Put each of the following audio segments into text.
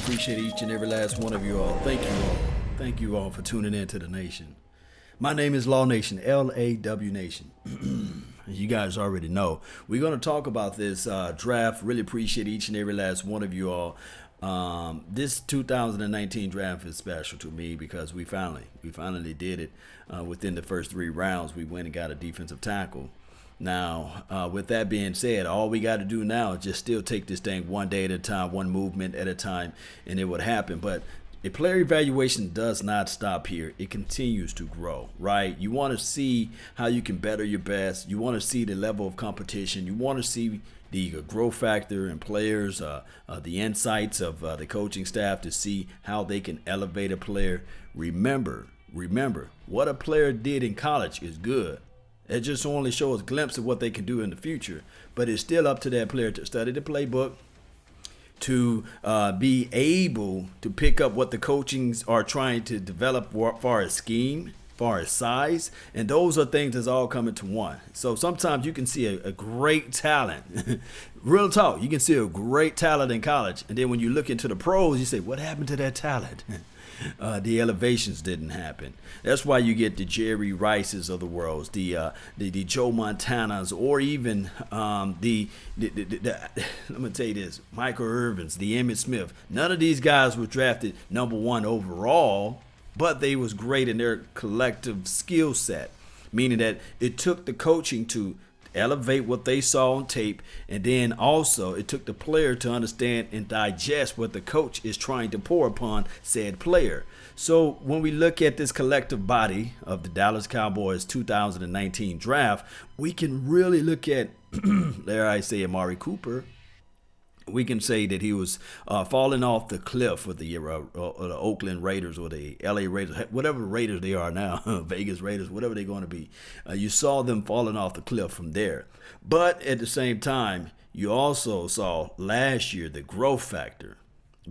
appreciate each and every last one of you all. Thank you all. Thank you all for tuning in to the nation. My name is Law Nation, L-A-W Nation. You guys already know. We're going to talk about this draft. Really appreciate each and every last one of you all. This 2019 draft is special to me because we finally did it. Within the first 3 rounds, we went and got a defensive tackle. Now, with that being said, all we got to do now is just still take this thing one day at a time, one movement at a time, and it would happen. But a player evaluation does not stop here. It continues to grow, right? You want to see how you can better your best. You want to see the level of competition. You want to see the growth factor in players, the insights of the coaching staff to see how they can elevate a player. Remember, what a player did in college is good. It just only shows a glimpse of what they can do in the future. But it's still up to that player to study the playbook, to be able to pick up what the coachings are trying to develop as far as scheme, far as size, and those are things that's all coming to one. So sometimes you can see a great talent, real talk, you can see a great talent in college, and then when you look into the pros, you say, what happened to that talent? The elevations didn't happen. That's why you get the Jerry Rices of the world, the Joe Montanas, or even let me tell you this, Michael Irvins, the Emmitt Smith. None of these guys were drafted number 1 overall, but they was great in their collective skill set, meaning that it took the coaching to elevate what they saw on tape, and then also it took the player to understand and digest what the coach is trying to pour upon said player. So when we look at this collective body of the Dallas Cowboys 2019 draft, we can really look at, dare I say, Amari Cooper. We can say that he was falling off the cliff with the Oakland Raiders or the LA Raiders, whatever Raiders they are now, Vegas Raiders, whatever they're going to be. You saw them falling off the cliff from there. But at the same time, you also saw last year the growth factor.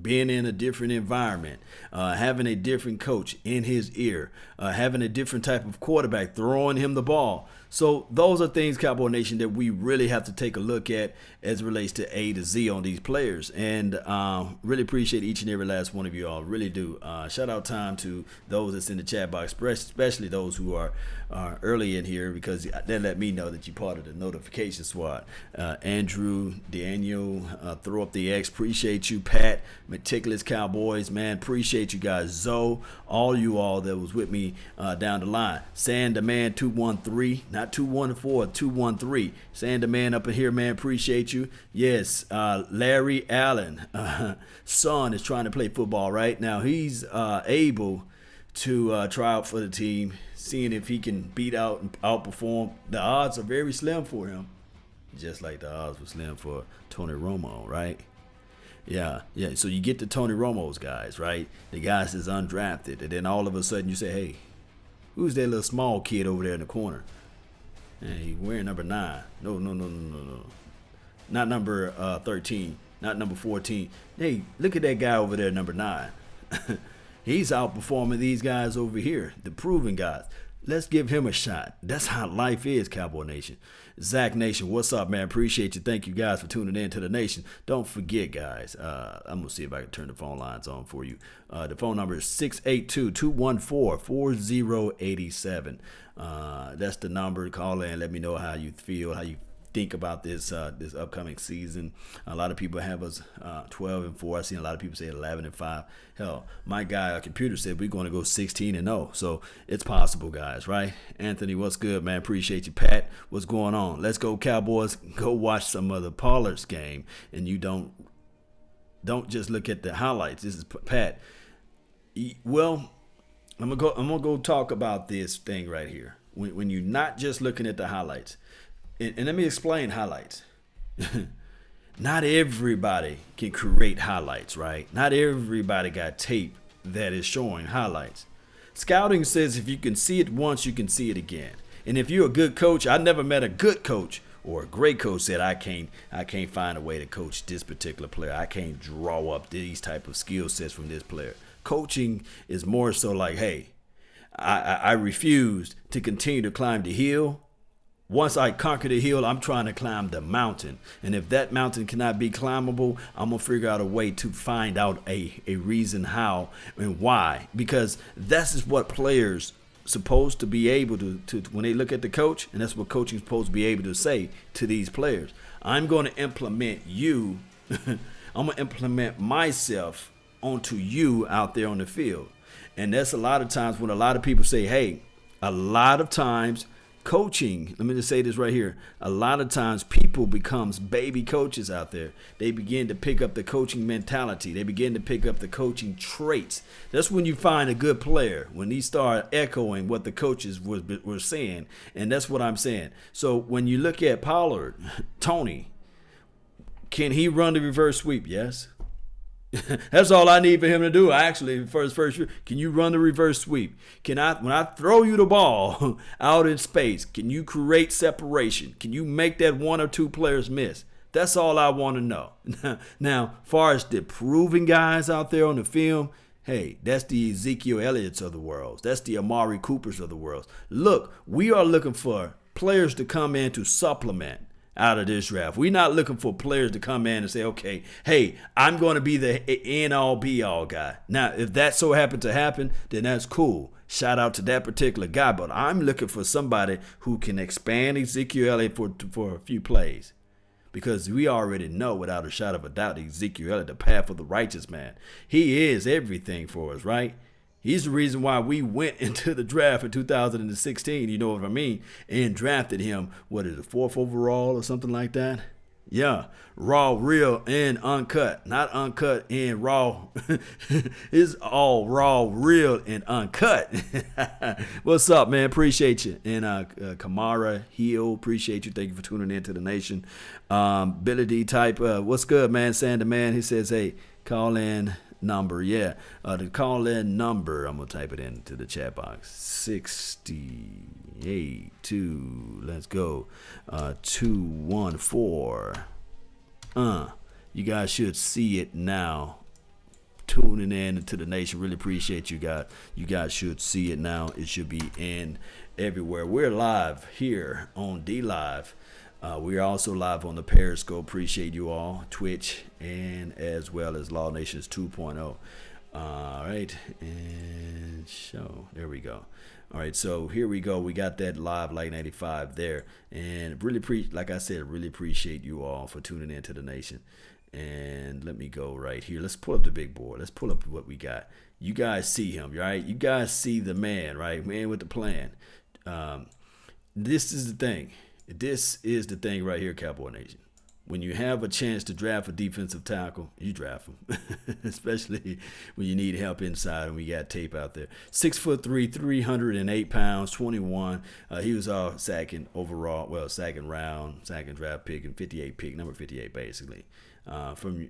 Being in a different environment, having a different coach in his ear, having a different type of quarterback throwing him the ball. So those are things, Cowboy Nation, that we really have to take a look at as it relates to A to Z on these players. And really appreciate each and every last one of you all. Really do. Shout out time to those that's in the chat box, especially those who are early in here, because they let me know that you're part of the notification squad. Andrew, Daniel, throw up the X. Appreciate you, Pat. Meticulous Cowboys, man, appreciate you guys. Zoe, all you all that was with me down the line. Sand the Man 213, not 214, 213. Sand the Man up in here, man, appreciate you. Yes, Larry Allen, son is trying to play football right now. He's able to try out for the team, seeing if he can beat out and outperform. The odds are very slim for him, just like the odds were slim for Tony Romo, right? Yeah. So you get the Tony Romo's guys, right? The guys that's undrafted, and then all of a sudden you say, hey, who's that little small kid over there in the corner? And he's wearing number 9. No. Not number 13. Not number 14. Hey, look at that guy over there, number 9. He's outperforming these guys over here, the proven guys. Let's give him a shot. That's how life is, Cowboy Nation. Zach Nation, what's up, man? Appreciate you. Thank you guys for tuning in to the nation. Don't forget, guys, I'm going to see if I can turn the phone lines on for you. The phone number is 682-214-4087. That's the number. Call in. Let me know how you feel, how you think about this upcoming season. A lot of people have us 12-4. I've seen a lot of people say 11-5. Hell, my guy, our computer said we're going to go 16-0. So it's possible, guys, right? Anthony, what's good, man? Appreciate you. Pat, what's going on? Let's go, Cowboys. Go watch some of the Pollard's game, and you don't just look at the highlights. This is Pat. Well, I'm gonna go talk about this thing right here. When you're not just looking at the highlights. And let me explain highlights. Not everybody can create highlights, right? Not everybody got tape that is showing highlights. Scouting says if you can see it once, you can see it again. And if you're a good coach, I never met a good coach or a great coach said I can't find a way to coach this particular player. I can't draw up these type of skill sets from this player. Coaching is more so like, hey, I refuse to continue to climb the hill Once I conquer the hill, I'm trying to climb the mountain. And if that mountain cannot be climbable, I'm going to figure out a way to find out a reason how and why. Because that's just what players supposed to be able to when they look at the coach, and that's what coaching is supposed to be able to say to these players. I'm going to implement you. I'm going to implement myself onto you out there on the field. And that's a lot of times when a lot of people say, hey, a lot of times coaching, let me just say this right here. A lot of times people becomes baby coaches out there. They begin to pick up the coaching mentality. They begin to pick up the coaching traits. That's when you find a good player, when he start echoing what the coaches were saying. And that's what I'm saying. So when you look at Pollard, Tony, can he run the reverse sweep? Yes. That's all I need for him to do. Actually, first, can you run the reverse sweep? When I throw you the ball out in space, can you create separation? Can you make that one or two players miss? That's all I want to know. Now, far as the proven guys out there on the film, hey, that's the Ezekiel Elliott's of the world. That's the Amari Coopers of the world. Look, we are looking for players to come in to supplement out of this draft. We're not looking for players to come in and say, okay, hey, I'm going to be the end-all be-all guy. Now, if that so happened to happen, then that's cool. Shout out to that particular guy. But I'm looking for somebody who can expand Ezekiel Elliott for a few plays. Because we already know without a shot of a doubt Ezekiel Elliott, the path of the righteous man. He is everything for us, right? He's the reason why we went into the draft in 2016, you know what I mean, and drafted him, what is it, 4th overall or something like that? Yeah, raw, real, and uncut. Not uncut and raw. It's all raw, real, and uncut. What's up, man? Appreciate you. And Kamara Hill, appreciate you. Thank you for tuning in to the nation. Billy D type, what's good, man? Sander, man, he says, hey, call in number, yeah. The call-in number, I'm going to type it into the chat box. 682, let's go. 214. You guys should see it now. Tuning in to the nation. Really appreciate you guys. You guys should see it now. It should be in everywhere. We're live here on D Live. We are also live on the Periscope. Appreciate you all. Twitch and as well as Law Nations 2.0. All right. And show. There we go. All right. So here we go. We got that live Light 95 there. And really like I said, really appreciate you all for tuning in to the nation. And let me go right here. Let's pull up the big board. Let's pull up what we got. You guys see him, right? You guys see the man, right? Man with the plan. This is the thing. This is the thing right here, Cowboy Nation. When you have a chance to draft a defensive tackle, you draft him, especially when you need help inside and we got tape out there. 6'3", 308 pounds, 21. He was our second overall, second round, second draft pick and 58 pick, number 58 basically, from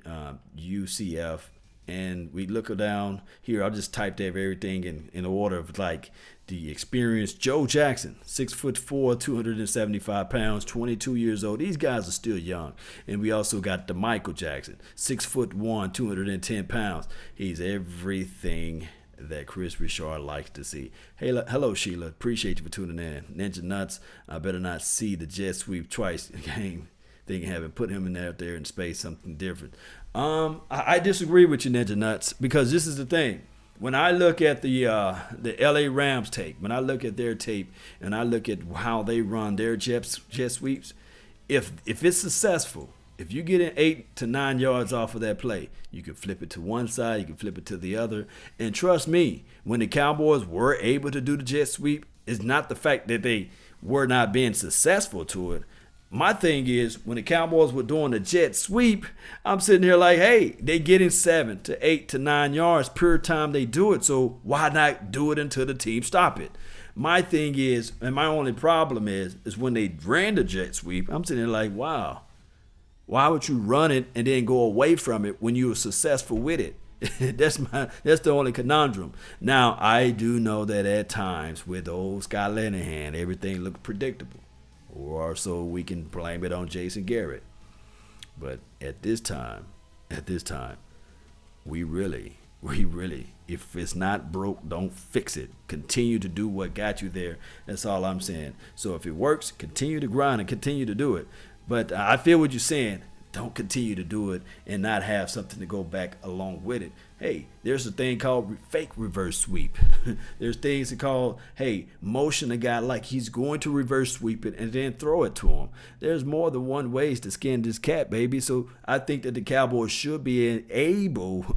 UCF. And we look down here. I'll just type everything in order of like the experience. Joe Jackson, 6'4", 275 pounds, 22 years old. These guys are still young. And we also got Michael Jackson, 6'1", 210 pounds. He's everything that Chris Richard likes to see. Hey, hello Sheila. Appreciate you for tuning in. Ninja Nuts. I better not see the jet sweep twice game. Thinking having put him in there in space, something different. I disagree with you, Ninja Nuts, because this is the thing. When I look at the LA Rams tape, when I look at their tape, and I look at how they run their jet sweeps, if it's successful, if you get in 8 to 9 yards off of that play, you can flip it to one side, you can flip it to the other. And trust me, when the Cowboys were able to do the jet sweep, it's not the fact that they were not being successful to it. My thing is, when the Cowboys were doing the jet sweep, I'm sitting here like, hey, they getting 7 to 8 to 9 yards per time they do it. So why not do it until the team stop it? My thing is, and my only problem is when they ran the jet sweep, I'm sitting there like, wow, why would you run it and then go away from it when you were successful with it? That's the only conundrum. Now, I do know that at times with old Scott Linehan, everything looked predictable. Or so we can blame it on Jason Garrett. But at this time, we really We really, if it's not broke, don't fix it. Continue to do what got you there. That's all I'm saying. So if it works, continue to grind and continue to do it. But I feel what you're saying. Don't continue to do it and not have something to go back along with it. Hey, there's a thing called fake reverse sweep. There's things that call, hey, motion a guy like he's going to reverse sweep it and then throw it to him. There's more than one ways to skin this cat, baby. So I think that the Cowboys should be able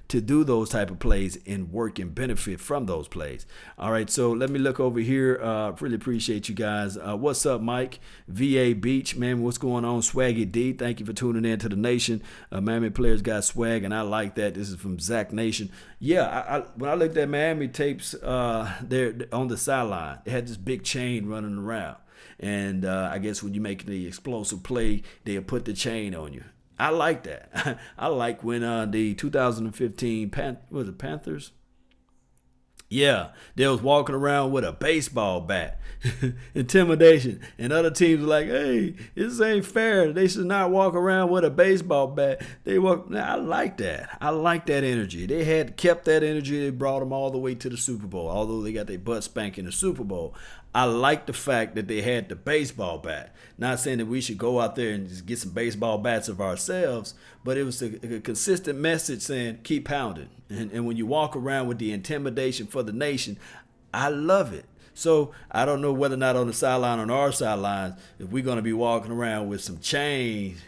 to do those type of plays and work and benefit from those plays. All right, so let me look over here. Really appreciate you guys. What's up, Mike? VA Beach, man, what's going on? Swaggy D, thank you for tuning in to the nation. Miami players got swag, and I like that. This is from Zach Nation. Yeah, when I looked at Miami tapes, there on the sideline, they had this big chain running around, and I guess when you make the explosive play, they'll put the chain on you. I like that. I like when the 2015 Panthers. Yeah, they was walking around with a baseball bat. Intimidation. And other teams were like, hey, this ain't fair. They should not walk around with a baseball bat. I like that. I like that energy. They had kept that energy. They brought them all the way to the Super Bowl, although they got their butt spanked in the Super Bowl. I like the fact that they had the baseball bat. Not saying that we should go out there and just get some baseball bats of ourselves, but it was a consistent message saying keep pounding. And when you walk around with the intimidation for the nation, I love it. So I don't know whether or not on the sideline, on our sidelines, if we're going to be walking around with some chains,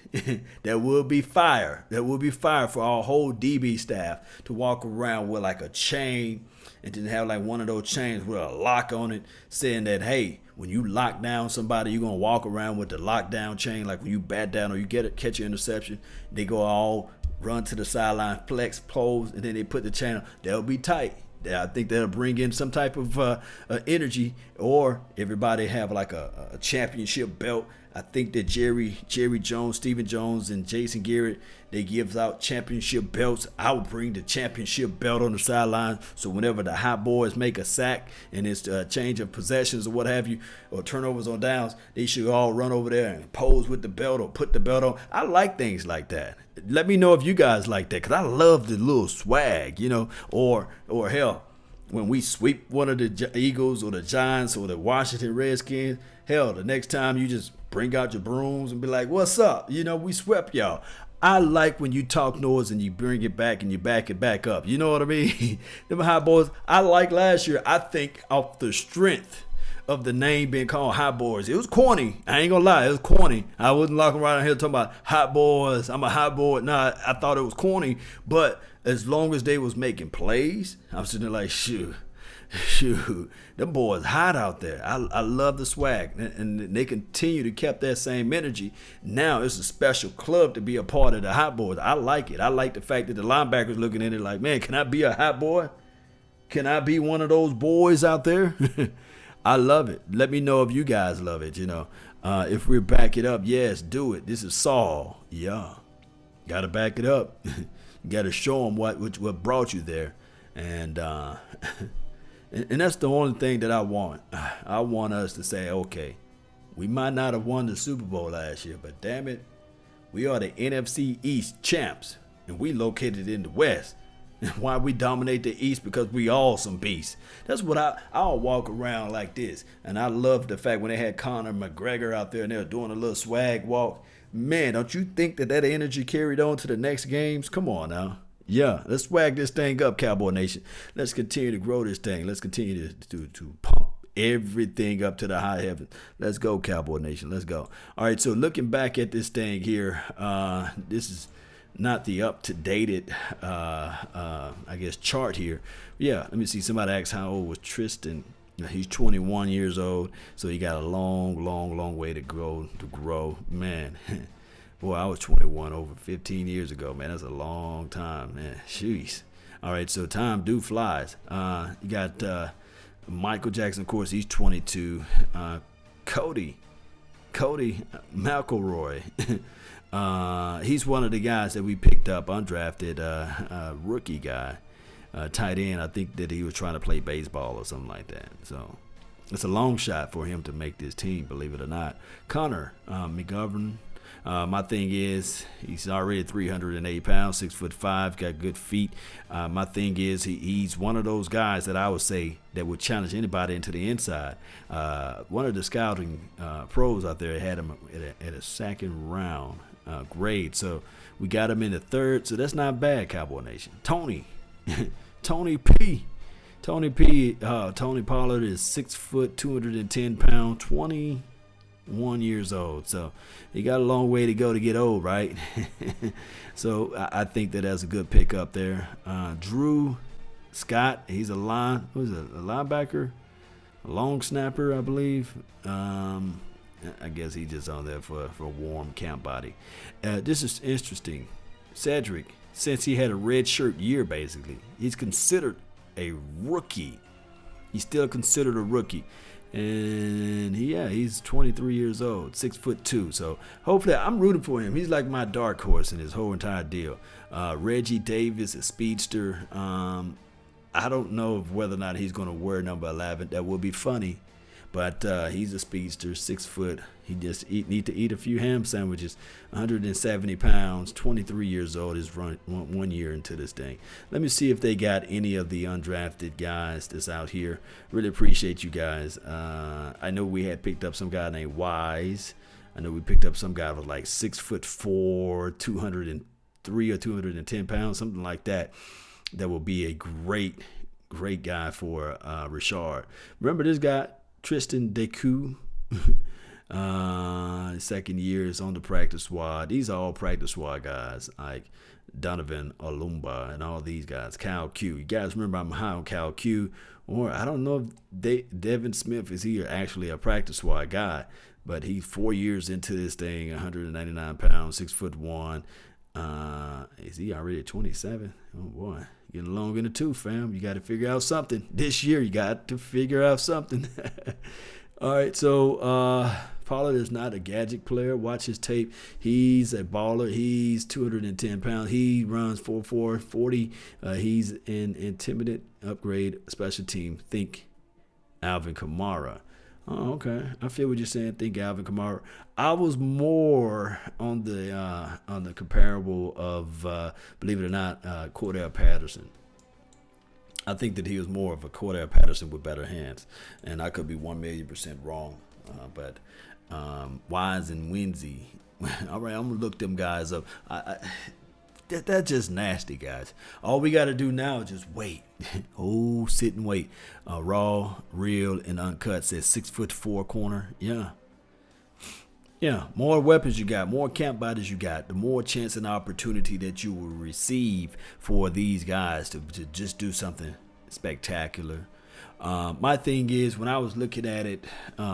that will be fire. That will be fire for our whole DB staff to walk around with like a chain and then have like one of those chains with a lock on it saying that, hey, when you lock down somebody, you're going to walk around with the lockdown chain. Like when you bat down or you catch an interception, they go all run to the sideline, flex, pose, and then they put the chain on. They'll be tight. I think that'll bring in some type of energy, or everybody have like a championship belt. I think that Jerry Jones, Stephen Jones, and Jason Garrett, they give out championship belts. I would bring the championship belt on the sideline, so whenever the hot boys make a sack and it's a change of possessions or what have you, or turnovers on downs, they should all run over there and pose with the belt or put the belt on. I like things like that. Let me know if you guys like that, because I love the little swag, or hell, when we sweep one of the Eagles or the Giants or the Washington Redskins, hell, the next time you just bring out your brooms and be like, what's up? We swept y'all. I like when you talk noise and you bring it back and you back it back up. You know what I mean? Them hot boys. I like last year, I think, off the strength of the name being called Hot Boys. It was corny. I ain't gonna lie, it was corny. I wasn't walking around here talking about hot boys. I'm a hot boy. Nah, I thought it was corny. But as long as they was making plays, I was sitting there like, shoot, them boys hot out there. I love the swag, and they continue to keep that same energy. Now it's a special club to be a part of the Hot Boys. I like it. I like the fact that the linebackers looking at it like, man, can I be a hot boy? Can I be one of those boys out there? I love it. Let me know if you guys love it. If we back it up, yes, do it. This is Saul. Yeah, gotta back it up. You gotta show them what brought you there, and that's the only thing that I want. I want us to say, okay, we might not have won the Super Bowl last year, but damn it, we are the NFC East champs, and we located in the West. Why we dominate the East? Because we all some beasts. That's what I'll walk around like this. And I love the fact when they had Conor McGregor out there and they were doing a little swag walk. Man, don't you think that energy carried on to the next games? Come on now. Yeah, let's swag this thing up, Cowboy Nation. Let's continue to grow this thing. Let's continue to pump everything up to the high heavens. Let's go, Cowboy Nation. Let's go. All right, so looking back at this thing here, this is not the up-to-dated, I guess, chart here. Yeah, let me see. Somebody asked how old was Tristan. He's 21 years old, so he got a long way to grow. Man, boy, I was 21 over 15 years ago, man. That's a long time, man. Jeez. All right, so time flies. You got Michael Jackson, of course, he's 22. Cody McElroy. He's one of the guys that we picked up, undrafted rookie guy, tight end. I think that he was trying to play baseball or something like that. So it's a long shot for him to make this team, believe it or not. Connor McGovern, My thing is, he's already 308 pounds, 6'5", got good feet. My thing is, he's one of those guys that I would say that would challenge anybody into the inside. One of the scouting pros out there had him at a second round grade, so we got him in the third. So that's not bad, Cowboy Nation. Tony P. Tony Pollard is 6 foot, 210 pounds, 21 years old. So he got a long way to go to get old, right? So I think that's a good pick up there. Drew Scott, he's a linebacker, a long snapper, I believe. I guess he's just on there for a warm camp body. This is interesting. Cedric, since he had a red shirt year, basically, he's considered a rookie. He's still considered a rookie. And he's 23 years old, 6'2". So hopefully, I'm rooting for him. He's like my dark horse in this whole entire deal. Reggie Davis, a speedster. I don't know whether or not he's going to wear number 11. That would be funny. But he's a speedster, 6 foot. He just need to eat a few ham sandwiches. 170 pounds, 23 years old. Is run 1 year into this thing. Let me see if they got any of the undrafted guys that's out here. Really appreciate you guys. I know we had picked up some guy named Wise. I know we picked up some guy with like 6'4", 203 or 210 pounds, something like that. That will be a great guy for Richard. Remember this guy? Tristan Deku, second year is on the practice squad. These are all practice squad guys like Donovan Olumba and all these guys. Cal Q. You guys remember I'm high on Cal Q. Or I don't know if Devin Smith is here actually a practice squad guy, but he's 4 years into this thing, 199 pounds, 6'1". Is he already 27? Oh boy, getting along in the tooth, fam. You got to figure out something this year. You got to figure out something. All right, so Pollard is not a gadget player. Watch his tape. He's a baller. He's 210 pounds. He runs 4.4 40. He's an intimidate upgrade special team. Think Alvin Kamara. Oh, okay. I feel what you're saying. Think Alvin Kamara. I was more on the comparable of, believe it or not, Cordell Patterson. I think that he was more of a Cordell Patterson with better hands, and I could be 1,000,000% wrong. But Wise and Winsey. All right, I'm gonna look them guys up. That's just nasty, guys. All we got to do now is just wait. Sit and wait. Raw, real, and uncut says 6'4" corner. Yeah. More weapons you got, more camp bodies you got, the more chance and opportunity that you will receive for these guys to just do something spectacular. My thing is, when I was looking at it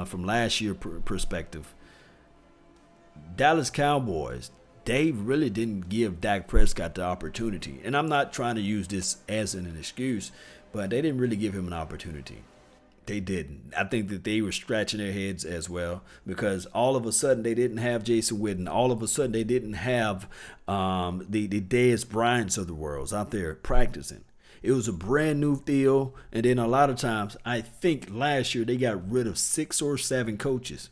from last year's perspective, Dallas Cowboys, they really didn't give Dak Prescott the opportunity. And I'm not trying to use this as an excuse, but they didn't really give him an opportunity. They didn't. I think that they were scratching their heads as well, because all of a sudden they didn't have Jason Witten. All of a sudden they didn't have the Dez Bryants of the world out there practicing. It was a brand new deal. And then a lot of times, I think last year they got rid of 6 or 7 coaches.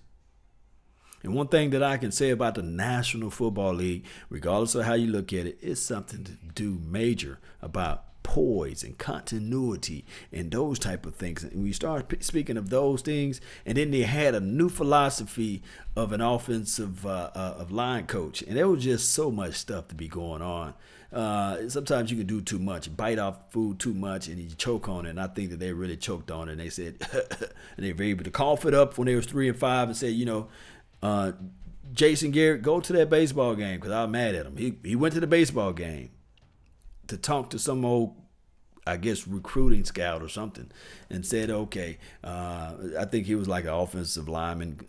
And one thing that I can say about the National Football League, regardless of how you look at it, is something to do major about poise and continuity and those type of things. And we start speaking of those things, and then they had a new philosophy of an offensive of line coach, and there was just so much stuff to be going on. Sometimes you can do too much, bite off food too much, and you choke on it. And I think that they really choked on it. And they said, and they were able to cough it up when they was 3-5 and say, Jason Garrett, go to that baseball game, because I was mad at him. He went to the baseball game to talk to some old, I guess, recruiting scout or something, and said, okay, I think he was like an offensive lineman.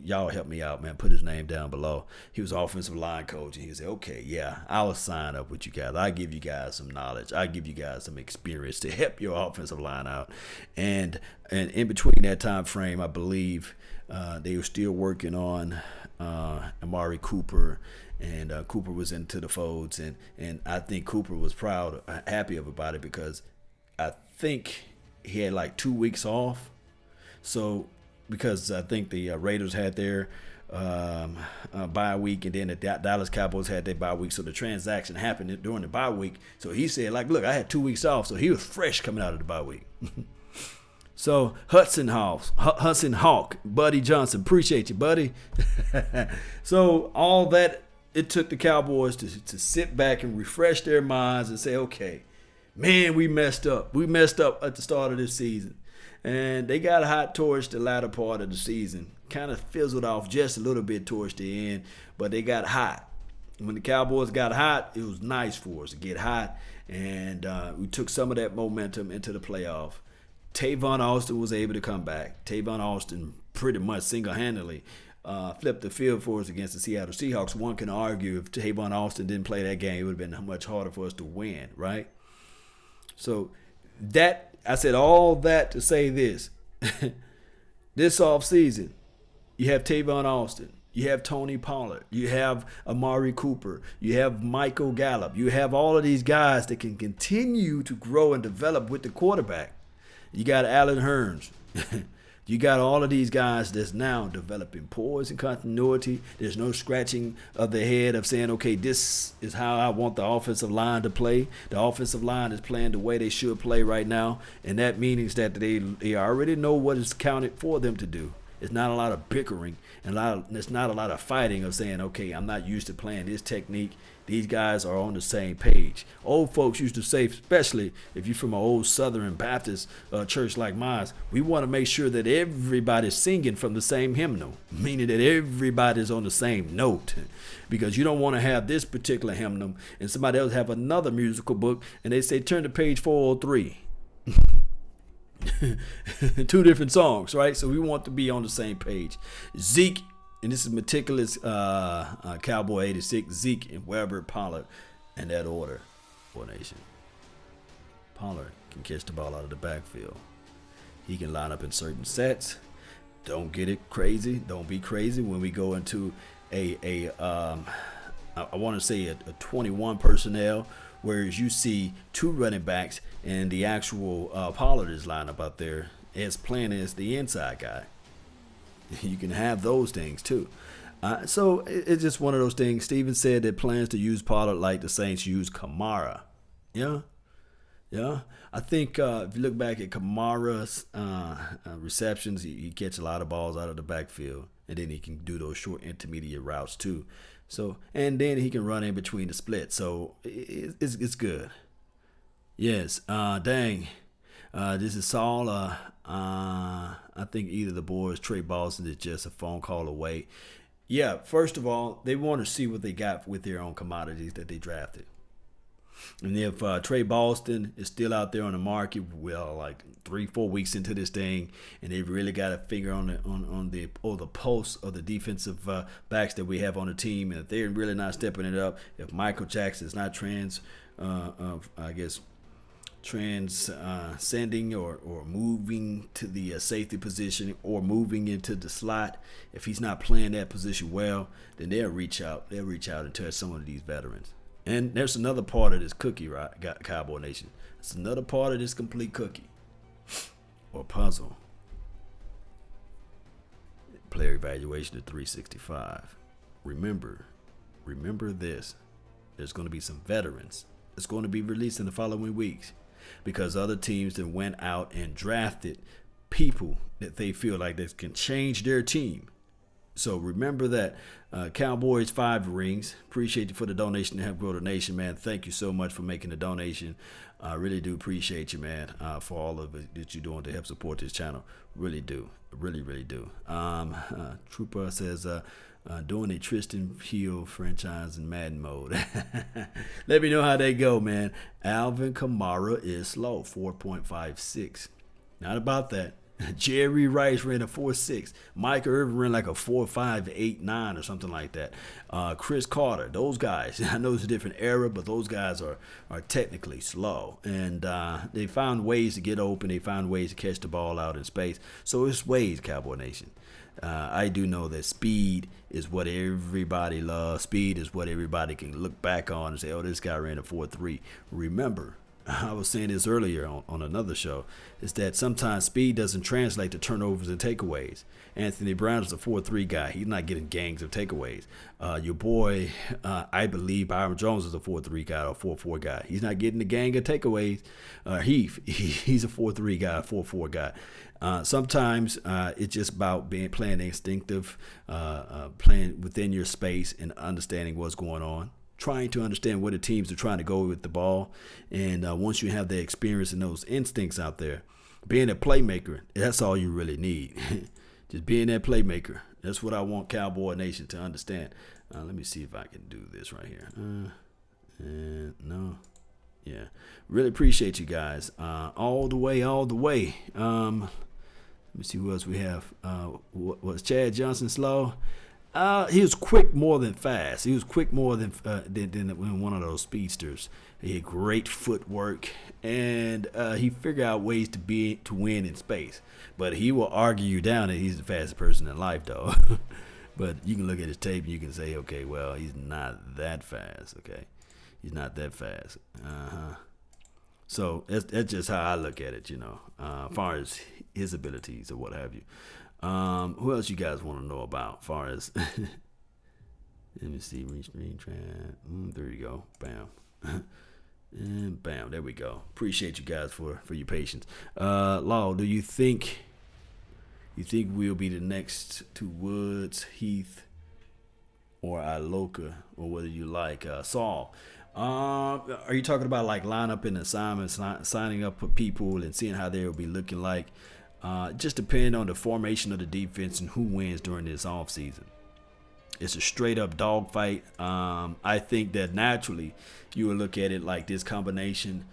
Y'all help me out, man. Put his name down below. He was offensive line coach, and he said, okay, yeah, I'll sign up with you guys. I'll give you guys some knowledge. I'll give you guys some experience to help your offensive line out. And in between that time frame, I believe they were still working on Amari Cooper, and Cooper was into the folds, and I think Cooper was happy about it, because I think he had like 2 weeks off. So because I think the Raiders had their bye week, and then the Dallas Cowboys had their bye week, so the transaction happened during the bye week. So he said, like, look, I had 2 weeks off, so he was fresh coming out of the bye week. So Hudson Hawk, Buddy Johnson, appreciate you, buddy. So all that, it took the Cowboys to sit back and refresh their minds and say, okay, man, we messed up. We messed up at the start of this season. And they got hot towards the latter part of the season. Kind of fizzled off just a little bit towards the end, but they got hot. When the Cowboys got hot, it was nice for us to get hot, and we took some of that momentum into the playoff. Tavon Austin was able to come back. Tavon Austin pretty much single-handedly flipped the field for us against the Seattle Seahawks. One can argue if Tavon Austin didn't play that game, it would have been much harder for us to win, right? So that, I said all that to say this. This offseason, you have Tavon Austin. You have Tony Pollard. You have Amari Cooper. You have Michael Gallup. You have all of these guys that can continue to grow and develop with the quarterback. You got Allen Hurns. You got all of these guys that's now developing poise and continuity. There's no scratching of the head of saying, okay, this is how I want the offensive line to play. The offensive line is playing the way they should play right now. And that means that they already know what is counted for them to do. It's not a lot of bickering and there's not a lot of fighting of saying, okay, I'm not used to playing this technique. These guys are on the same page. Old folks used to say, especially if you're from an old Southern Baptist church like mine, we want to make sure that everybody's singing from the same hymnal, meaning that everybody's on the same note. Because you don't want to have this particular hymnal and somebody else have another musical book and they say, turn to page 403. Two different songs, right? So we want to be on the same page. Zeke, and this is meticulous Cowboy 86, Zeke and Weber, Pollard, in that order. Formation. Pollard can catch the ball out of the backfield. He can line up in certain sets. Don't get it crazy. Don't be crazy when we go into I want to say a 21 personnel, whereas you see two running backs and the actual Pollard is lined up out there as playing as the inside guy. You can have those things too. So it's just one of those things. Steven said that plans to use Pollard like the Saints use Kamara. Yeah. I think if you look back at Kamara's receptions, he catch a lot of balls out of the backfield, and then he can do those short intermediate routes too. So, and then he can run in between the splits. So it's good. Yes. Dang. This is Saul. I think either the boys, Trey Boston, is just a phone call away. Yeah, first of all, they want to see what they got with their own commodities that they drafted. And if Trey Boston is still out there on the market, well, like 3-4 weeks into this thing, and they've really got a finger on the pulse of the defensive backs that we have on the team, and if they're really not stepping it up, if Michael Jackson is not transcending or moving to the safety position or moving into the slot, if he's not playing that position well, then they'll reach out and touch some of these veterans. And there's another part of this cookie, right, Cowboy Nation. It's another part of this complete cookie or puzzle. Player evaluation of 365. Remember this. There's going to be some veterans that's going to be released in the following weeks because other teams that went out and drafted people that they feel like they can change their team. So remember that. Cowboys 5 rings. Appreciate you for the donation to help grow the nation, man. Thank you so much for making the donation. I really do appreciate you, man, for all of it that you're doing to help support this channel. Really do. Really do. Trooper says, doing a Tristan Hill franchise in Madden mode. Let me know how they go, man. Alvin Kamara is slow, 4.56. Not about that. Jerry Rice ran a 4.6. Mike Irvin ran like a 4.589 or something like that. Chris Carter, those guys. I know it's a different era, but those guys are technically slow. And they found ways to get open. They found ways to catch the ball out in space. So it's ways, Cowboy Nation. I do know that speed is what everybody loves. Speed is what everybody can look back on and say, oh, this guy ran a 4.3. Remember, I was saying this earlier on another show, is that sometimes speed doesn't translate to turnovers and takeaways. Anthony Brown is a 4-3 guy. He's not getting gangs of takeaways. Your boy, I believe Byron Jones is a 4-3 guy or 4-4 guy. He's not getting the gang of takeaways. He's a 4-3 guy, 4-4 guy. Sometimes it's just about playing instinctive, playing within your space and understanding what's going on, trying to understand where the teams are trying to go with the ball. And once you have the experience and those instincts out there, being a playmaker, that's all you really need. Just being that playmaker. That's what I want Cowboy Nation to understand. Let me see if I can do this right here. No. Yeah. Really appreciate you guys. All the way. Let me see who else we have. Was Chad Johnson slow? He was quick more than fast. He was quick more than one of those speedsters. He had great footwork, and he figured out ways to win in space. But he will argue you down that he's the fastest person in life, though. But you can look at his tape and you can say, okay, well, he's not that fast. Okay, he's not that fast. So that's just how I look at it, as far as his abilities or what have you. Who else you guys want to know about as far as let me see, screen there you go. Bam. And bam, there we go. Appreciate you guys for your patience. Law, do you think we'll be the next to Woods, Heath, or Iloka, or whether you like Saul? Are you talking about like lineup and assignments, signing up for people and seeing how they will be looking like? Just depending on the formation of the defense and who wins during this offseason. It's a straight up dogfight. I think that naturally you will look at it like this combination,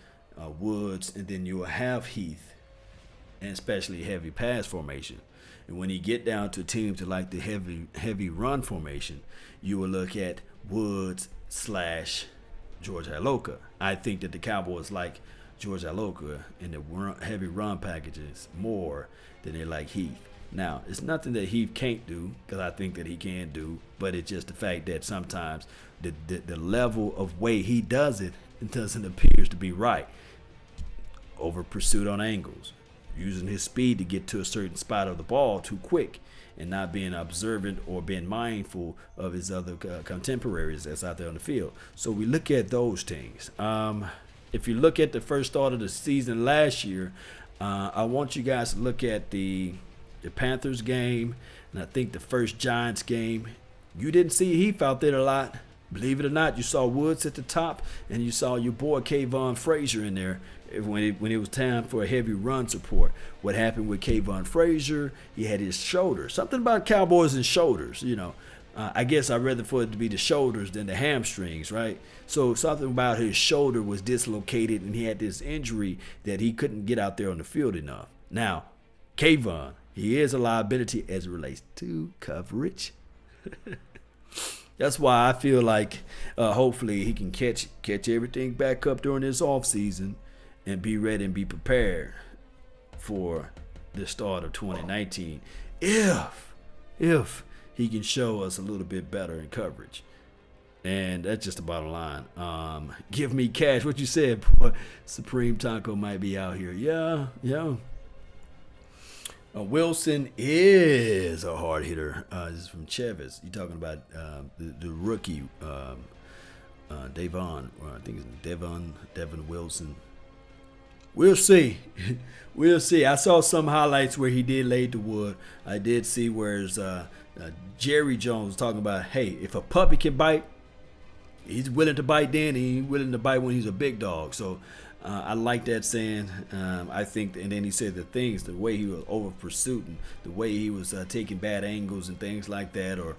Woods, and then you will have Heath, and especially heavy pass formation. And when you get down to teams that like the heavy run formation, you will look at Woods / George Iloka. I think that the Cowboys like George Iloka in the heavy run packages more than they like Heath. Now, it's nothing that Heath can't do, because I think that he can do, but it's just the fact that sometimes the level of way he does it doesn't appear to be right. Over pursuit on angles, using his speed to get to a certain spot of the ball too quick, and not being observant or being mindful of his other contemporaries that's out there on the field. So we look at those things. If you look at the first start of the season last year, I want you guys to look at the Panthers game, and I think the first Giants game. You didn't see Heath out there a lot. Believe it or not, you saw Woods at the top, and you saw your boy Kayvon Frazier in there when it was time for a heavy run support. What happened with Kayvon Frazier? He had his shoulder. Something about Cowboys and shoulders, I guess I'd rather for it to be the shoulders than the hamstrings, right? So something about his shoulder was dislocated, and he had this injury that he couldn't get out there on the field enough. Now, Kayvon, he is a liability as it relates to coverage. That's why I feel like hopefully he can catch everything back up during this offseason and be ready and be prepared for the start of 2019. If he can show us a little bit better in coverage. And that's just the bottom line. Give me cash. What you said, boy. Supreme Taco might be out here. Yeah. Wilson is a hard hitter. This is from Chavez. You're talking about the rookie, Devon. I think it's Devon Wilson. We'll see. We'll see. I saw some highlights where he did lay the wood. I did see where Jerry Jones was talking about, hey, if a puppy can bite, he's willing to bite then, and he's willing to bite when he's a big dog. So I like that saying. I think, and then he said the way he was over pursuing, the way he was taking bad angles and things like that, or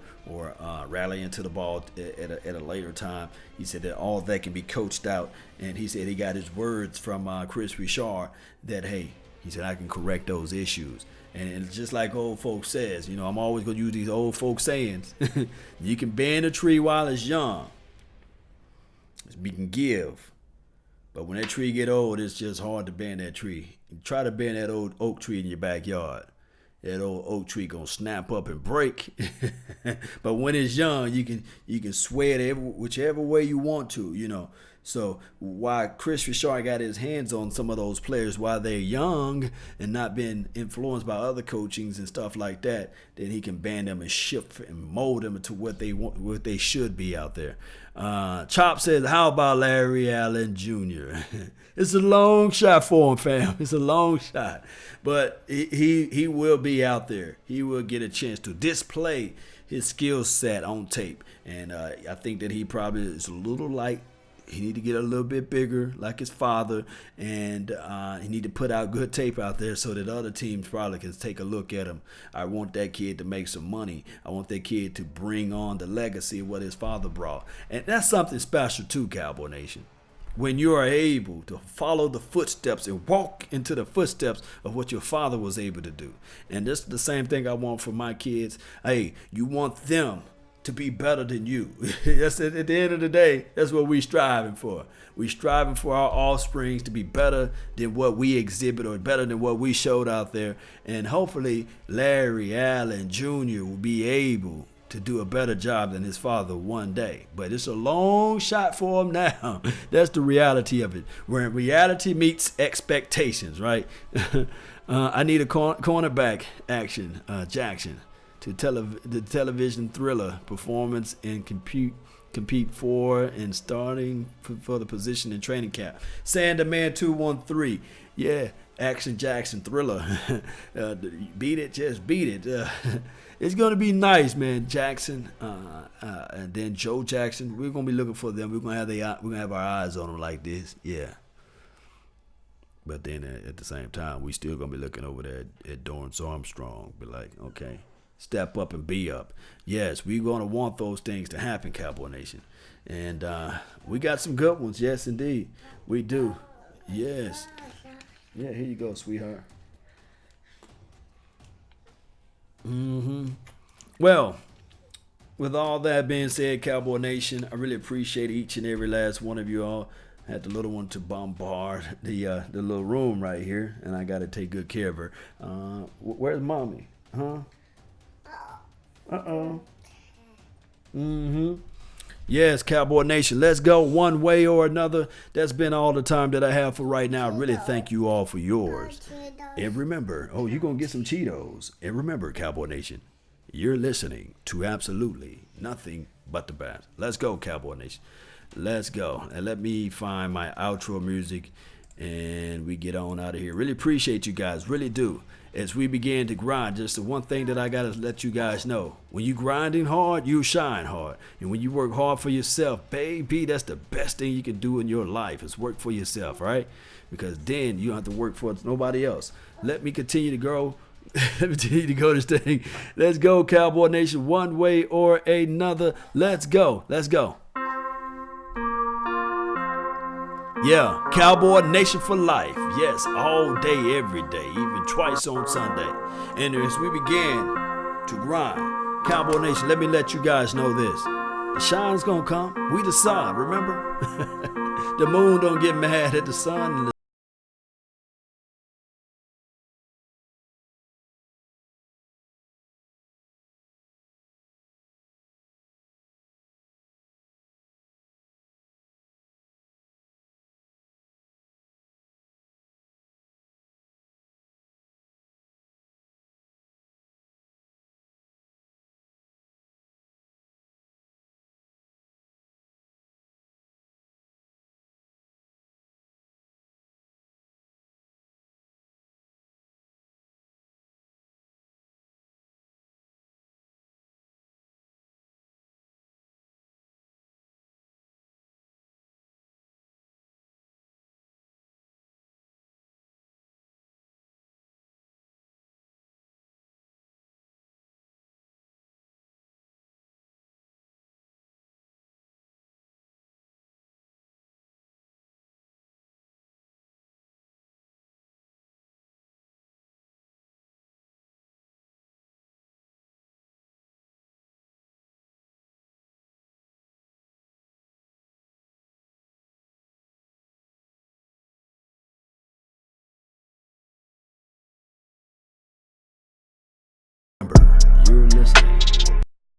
rallying to the ball at a later time. He said that all that can be coached out, and he said he got his words from Chris Richard that, hey, he said, I can correct those issues. And just like old folks says, I'm always going to use these old folks sayings. You can bend a tree while it's young. We can give. But when that tree get old, it's just hard to bend that tree. You try to bend that old oak tree in your backyard. That old oak tree gonna snap up and break. But when it's young, you can sway it whichever way you want to. So why Chris Richard got his hands on some of those players while they're young and not being influenced by other coachings and stuff like that, then he can ban them and shift and mold them to what they want, what they should be out there. Chop says, "How about Larry Allen Jr.?" It's a long shot for him, fam. It's a long shot, but he will be out there. He will get a chance to display his skill set on tape, and I think that he probably is a little light. He need to get a little bit bigger, like his father, and he need to put out good tape out there so that other teams probably can take a look at him. I want that kid to make some money. I want that kid to bring on the legacy of what his father brought, and that's something special too, Cowboy Nation. When you are able to follow the footsteps and walk into the footsteps of what your father was able to do. And this is the same thing I want for my kids. Hey, you want them to be better than you. That's at the end of the day, that's what we striving for. We striving for our offsprings to be better than what we exhibit or better than what we showed out there. And hopefully Larry Allen Jr. will be able to do a better job than his father one day. But it's a long shot for him now. That's the reality of it. Where reality meets expectations, right? I need a cornerback action, Jackson, to the television thriller performance and compete for and starting for the position in training camp. Sander Man 213, yeah, Action Jackson thriller. Beat it, just beat it. It's gonna be nice, man. Jackson, and then Joe Jackson. We're gonna be looking for them. We're gonna have our eyes on them like this, yeah. But then at the same time, we still gonna be looking over there at Dorrance Armstrong. Be like, okay, step up and be up. Yes, we're gonna want those things to happen, Cowboy Nation, and we got some good ones. Yes, indeed, we do. Yes, yeah. Here you go, sweetheart. Well, with all that being said, Cowboy Nation, I really appreciate each and every last one of you all. I had the little one to bombard the little room right here, and I got to take good care of her. Where's mommy? Huh? Uh-oh. Yes, Cowboy Nation, let's go one way or another. That's been all the time that I have for right now. I really thank you all for yours. And remember, you're going to get some Cheetos. And remember, Cowboy Nation, you're listening to absolutely nothing but the best. Let's go, Cowboy Nation. Let's go. And let me find my outro music and we get on out of here. Really appreciate you guys. Really do. As we begin to grind, just the one thing that I got to let you guys know. When you grinding hard, you shine hard. And when you work hard for yourself, baby, that's the best thing you can do in your life is work for yourself, right? Because then you don't have to work for nobody else. Let me continue to grow. Let me continue to go this thing. Let's go, Cowboy Nation, one way or another. Let's go. Let's go. Yeah, Cowboy Nation for life. Yes, all day, every day, even twice on Sunday. And as we begin to grind, Cowboy Nation, let me let you guys know this. The shine's gonna come. We the sun, remember? The moon don't get mad at the sun. Remember, you're listening